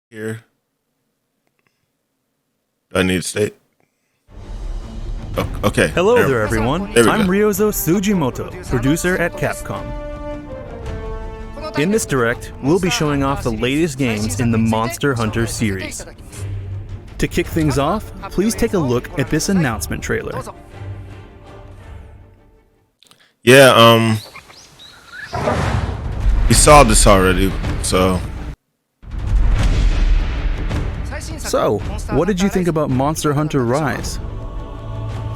Here. Do I need to state? Oh, okay. Hello there, everyone. There we I'm go. Ryozo Tsujimoto, producer at Capcom. In this direct, we'll be showing off the latest games in the Monster Hunter series. To kick things off, please take a look at this announcement trailer. Yeah, we saw this already, so. So, what did you think about Monster Hunter Rise?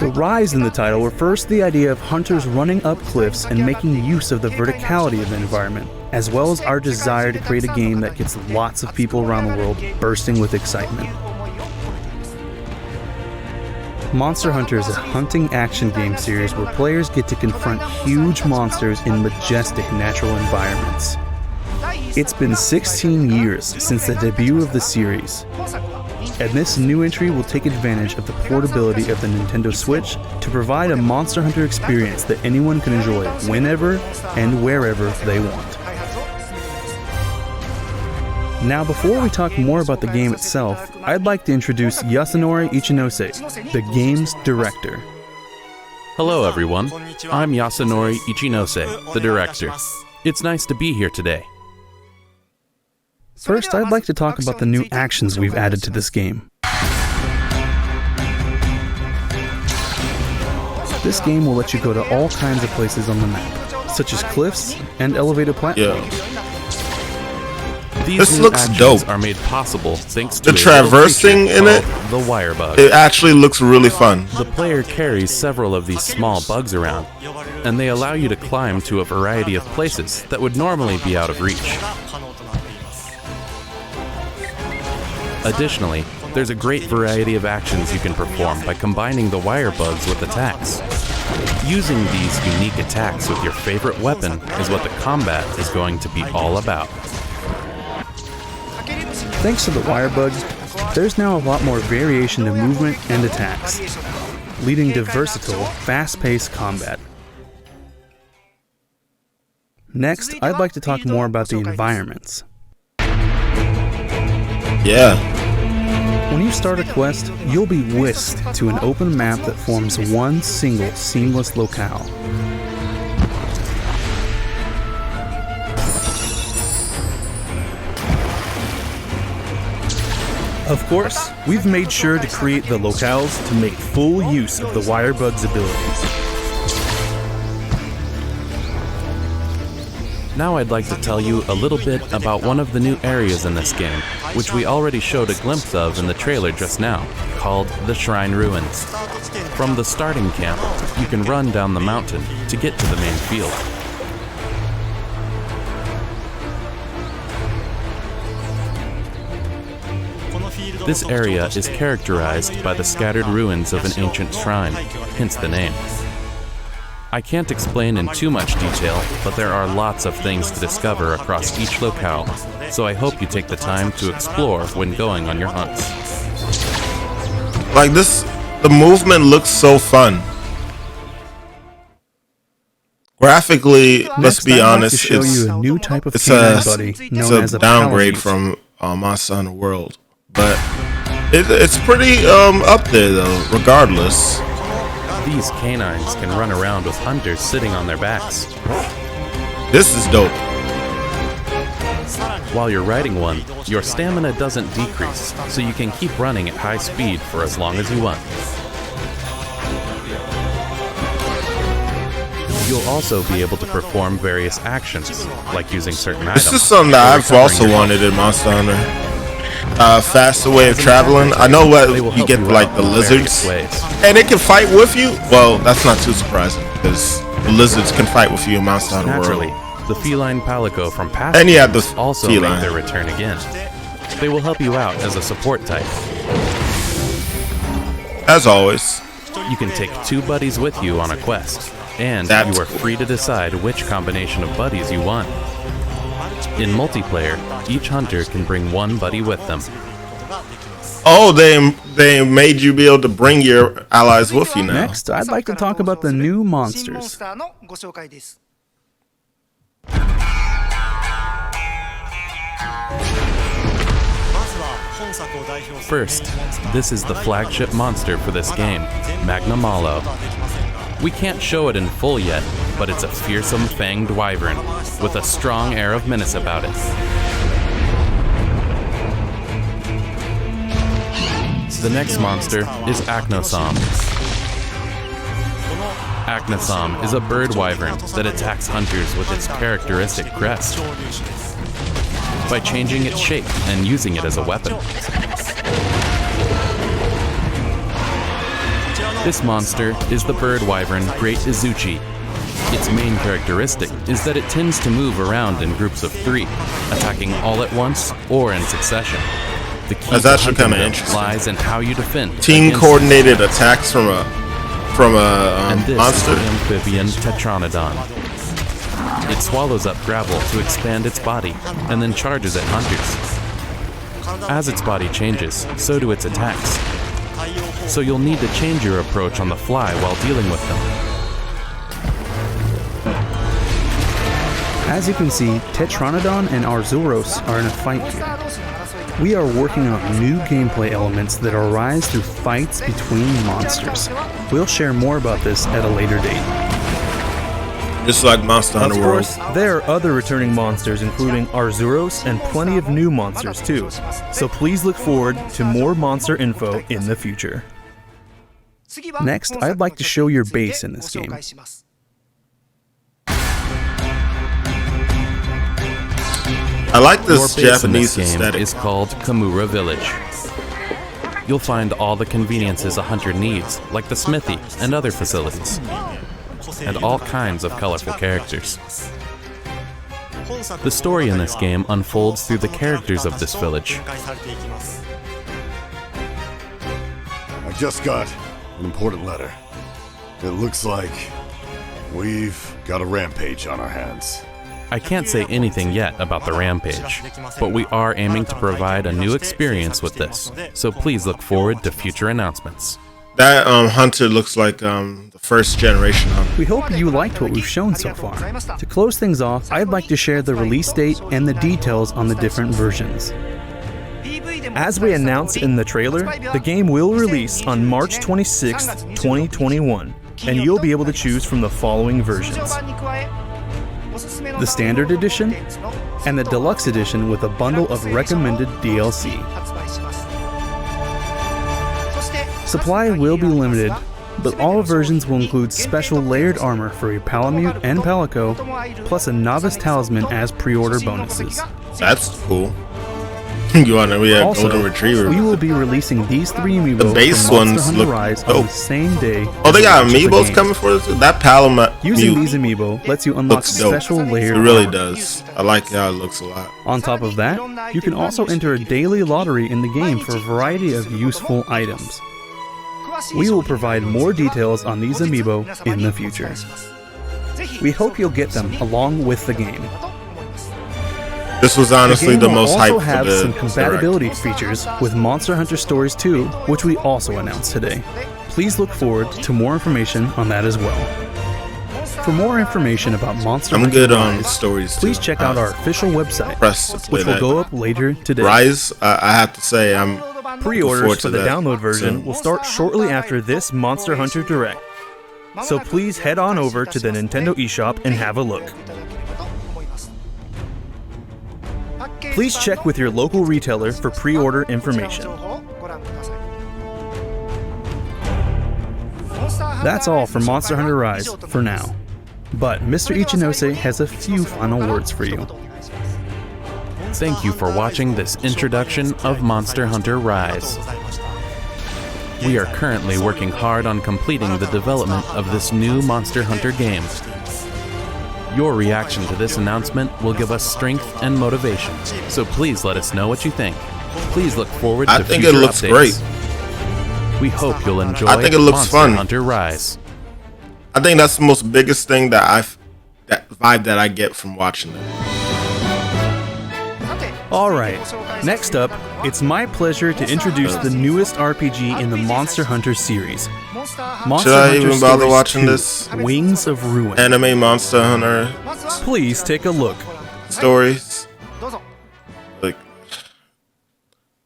The Rise in the title refers to the idea of hunters running up cliffs and making use of the verticality of the environment, as well as our desire to create a game that gets lots of people around the world bursting with excitement. Monster Hunter is a hunting action game series where players get to confront huge monsters in majestic natural environments. It's been 16 years since the debut of the series, and this new entry will take advantage of the portability of the Nintendo Switch to provide a Monster Hunter experience that anyone can enjoy whenever and wherever they want. Now, before we talk more about the game itself, I'd like to introduce Yasunori Ichinose, the game's director. Hello everyone, I'm Yasunori Ichinose, the director. It's nice to be here today. First, I'd like to talk about the new actions we've added to this game. This game will let you go to all kinds of places on the map, such as cliffs and elevated platforms. Yeah. These This new looks actions dope. are made possible thanks to The a little traversing feature in it? called the wire bug. It actually looks really fun. The player carries several of these small bugs around, and they allow you to climb to a variety of places that would normally be out of reach. Additionally, there's a great variety of actions you can perform by combining the wire bugs with attacks. Using these unique attacks with your favorite weapon is what the combat is going to be all about. Thanks to the wire bugs, there's now a lot more variation to movement and attacks, leading to versatile, fast-paced combat. Next, I'd like to talk more about the environments. Yeah. When you start a quest, you'll be whisked to an open map that forms one single seamless locale. Of course, we've made sure to create the locales to make full use of the wire bug's abilities. Now I'd like to tell you a little bit about one of the new areas in this game, which we already showed a glimpse of in the trailer just now, called the Shrine Ruins. From the starting camp, you can run down the mountain to get to the main field. This area is characterized by the scattered ruins of an ancient shrine, hence the name. I can't explain in too much detail, but there are lots of things to discover across each locale, so I hope you take the time to explore when going on your hunts. Like this, the movement looks so fun. Graphically, let's Next, be I'd like to honest, show you a new type of it's canine buddy known as a a downgrade palamute. from Monster Hunter World, but it's pretty up there though. Regardless, These canines can run around with hunters sitting on their backs. this is dope. While you're riding one, your stamina doesn't decrease, so you can keep running at high speed for as long as you want. You'll also be able to perform various actions, like using certain items. This is something that or I've recovering also your health. wanted in Monster Hunter. Faster way of traveling. I know what They will you help get you like out the in lizards, various ways. and it can fight with you. Well, that's not too surprising because the lizards can fight with you in Monster Hunter Naturally, World. the feline palico from past And you have the games also feline. make their return again. They will help you out as a support type. As always, You can take 2 buddies with you on a quest, and That's you are cool. free to decide which combination of buddies you want. In multiplayer, each hunter can bring 1 buddy with them. oh, they made you be able to bring your allies with you now. Next, I'd like to talk about the new monsters. First, this is the flagship monster for this game, Magna Malo. We can't show it in full yet, but it's a fearsome fanged wyvern with a strong air of menace about it. The next monster is Acnosom. Acnosom is a bird wyvern that attacks hunters with its characteristic crest by changing its shape and using it as a weapon. This monster is the bird wyvern Great Izuchi. Its main characteristic is that it tends to move around in groups of 3, attacking all at once or in succession. The key That's to actually hunting kinda them interesting. lies in how you defend Team against coordinated attacks from a and this monster. is the amphibian Tetranodon. It swallows up gravel to expand its body and then charges at hunters. As its body changes, so do its attacks. So you'll need to change your approach on the fly while dealing with them. As you can see, Tetranodon and Arzuros are in a fight here. We are working on new gameplay elements that arise through fights between monsters. We'll share more about this at a later date. Just like Monster Of Hunter World. course, there are other returning monsters, including Arzuros and plenty of new monsters too. So please look forward to more monster info in the future. Next, I'd like to show your base in this game. I like Your this base in Japanese this game aesthetic. is called Kamura Village. You'll find all the conveniences a hunter needs, like the smithy and other facilities, and all kinds of colorful characters. The story in this game unfolds through the characters of this village. I just got an important letter. It looks like we've got a rampage on our hands. I can't say anything yet about the rampage, but we are aiming to provide a new experience with this, so please look forward to future announcements. That hunter looks like the first generation hunter. We hope you liked what we've shown so far. To close things off, I'd like to share the release date and the details on the different versions. As we announced in the trailer, the game will release on March 26th, 2021, and you'll be able to choose from the following versions. The Standard Edition and the Deluxe Edition with a bundle of recommended DLC. Supply will be limited, but all versions will include special layered armor for a Palamute and Palico, plus a Novice Talisman as pre-order bonuses. That's cool. You wanna? We have Also, Golden Retriever. we will be releasing these 3 amiibo The base from Monster ones Hunter look Rise dope. on the same day. Oh, they as got the launch of the amiibos game. coming for this. That Palamute Using these amiibo lets you unlock looks dope. special layered It really armor. does. I like how it looks a lot. On top of that, you can also enter a daily lottery in the game for a variety of useful items. We will provide more details on these amiibo in the future. We hope you'll get them along with the game. This was honestly the the game will most also hype for have the some direct. compatibility features with Monster Hunter Stories 2, which we also announced today. Please look forward to more information on that as well. For more information about Monster I'm Hunter good on Rise, stories. please too. check out our official website, press to play which will that. go up later today. Rise. I have to say I'm forward Pre-orders to for the that download version soon. will start shortly after this Monster Hunter Direct. So please head on over to the Nintendo eShop and have a look. Please check with your local retailer for pre-order information. That's all for Monster Hunter Rise for now. But Mr. Ichinose has a few final words for you. Thank you for watching this introduction of Monster Hunter Rise. We are currently working hard on completing the development of this new Monster Hunter game. Your reaction to this announcement will give us strength and motivation, so please let us know what you think. Please look forward to I think future it looks updates. great. We hope you'll enjoy I think it looks Monster fun. Hunter Rise. I think that's the most biggest thing that that vibe that I get from watching it. Alright, next up, it's my pleasure to introduce the newest RPG in the Monster Hunter series. Monster Should I Hunter even bother Stories watching 2, this? Wings of Ruin. Anime Monster Hunter Please take a look. stories. Like,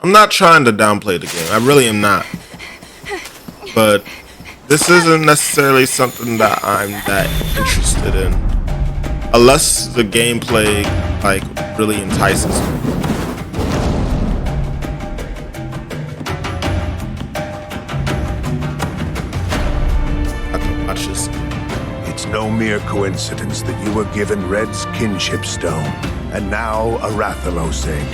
I'm not trying to downplay the game. I really am not. But this isn't necessarily something that I'm that interested in. Unless the gameplay, like, really entices me. I can watch this. It's no mere coincidence that you were given Red's kinship stone, and now a Rathalos egg.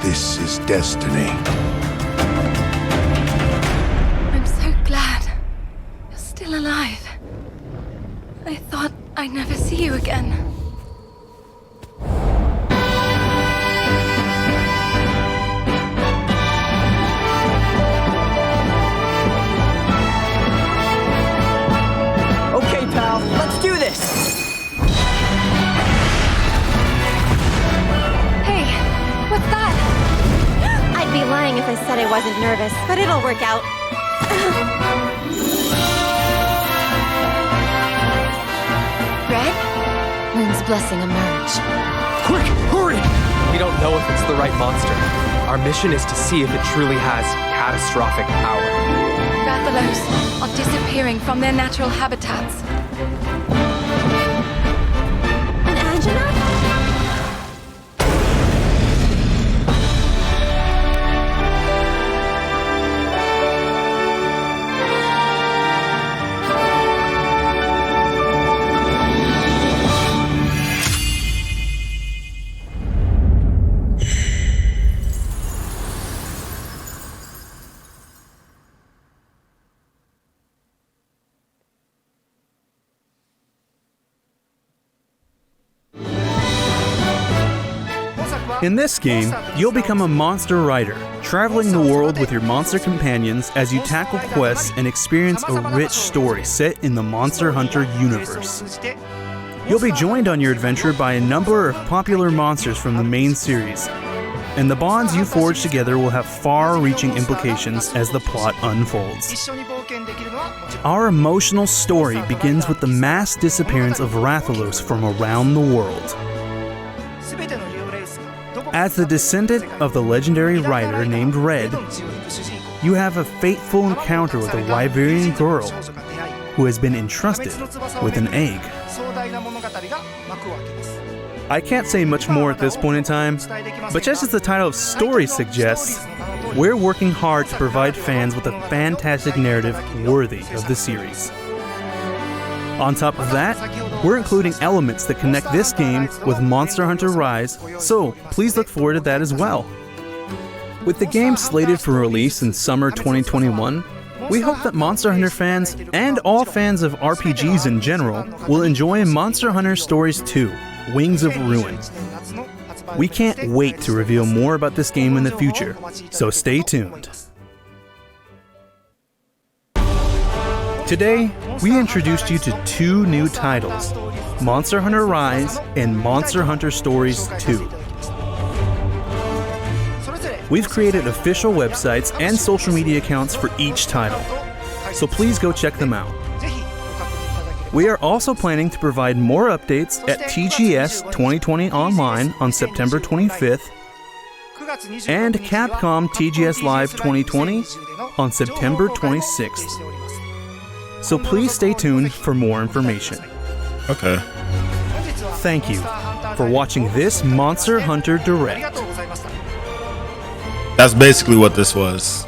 This is destiny. I'm so glad you're still alive. I thought I'd never see you again. Okay, pal, let's do this! Hey, what's that? I'd be lying if I said I wasn't nervous, but it'll work out. Red? Moon's blessing emerge. Quick, hurry! We don't know if it's the right monster. Our mission is to see if it truly has catastrophic power. Rathalos are disappearing from their natural habitats. And Angela? In this game, you'll become a monster rider, traveling the world with your monster companions as you tackle quests and experience a rich story set in the Monster Hunter universe. You'll be joined on your adventure by a number of popular monsters from the main series, and the bonds you forge together will have far-reaching implications as the plot unfolds. Our emotional story begins with the mass disappearance of Rathalos from around the world. As the descendant of the legendary rider named Red, you have a fateful encounter with a Wyverian girl who has been entrusted with an egg. I can't say much more at this point in time, but just as the title of Story suggests, we're working hard to provide fans with a fantastic narrative worthy of the series. On top of that, we're including elements that connect this game with Monster Hunter Rise, so please look forward to that as well. With the game slated for release in summer 2021, we hope that Monster Hunter fans, and all fans of RPGs in general, will enjoy Monster Hunter Stories 2: Wings of Ruin. We can't wait to reveal more about this game in the future, so stay tuned. Today, we introduced you to two new titles, Monster Hunter Rise and Monster Hunter Stories 2. We've created official websites and social media accounts for each title, so please go check them out. We are also planning to provide more updates at TGS 2020 Online on September 25th and Capcom TGS Live 2020 on September 26th. So please stay tuned for more information. Okay. Thank you for watching this Monster Hunter Direct. That's basically what this was.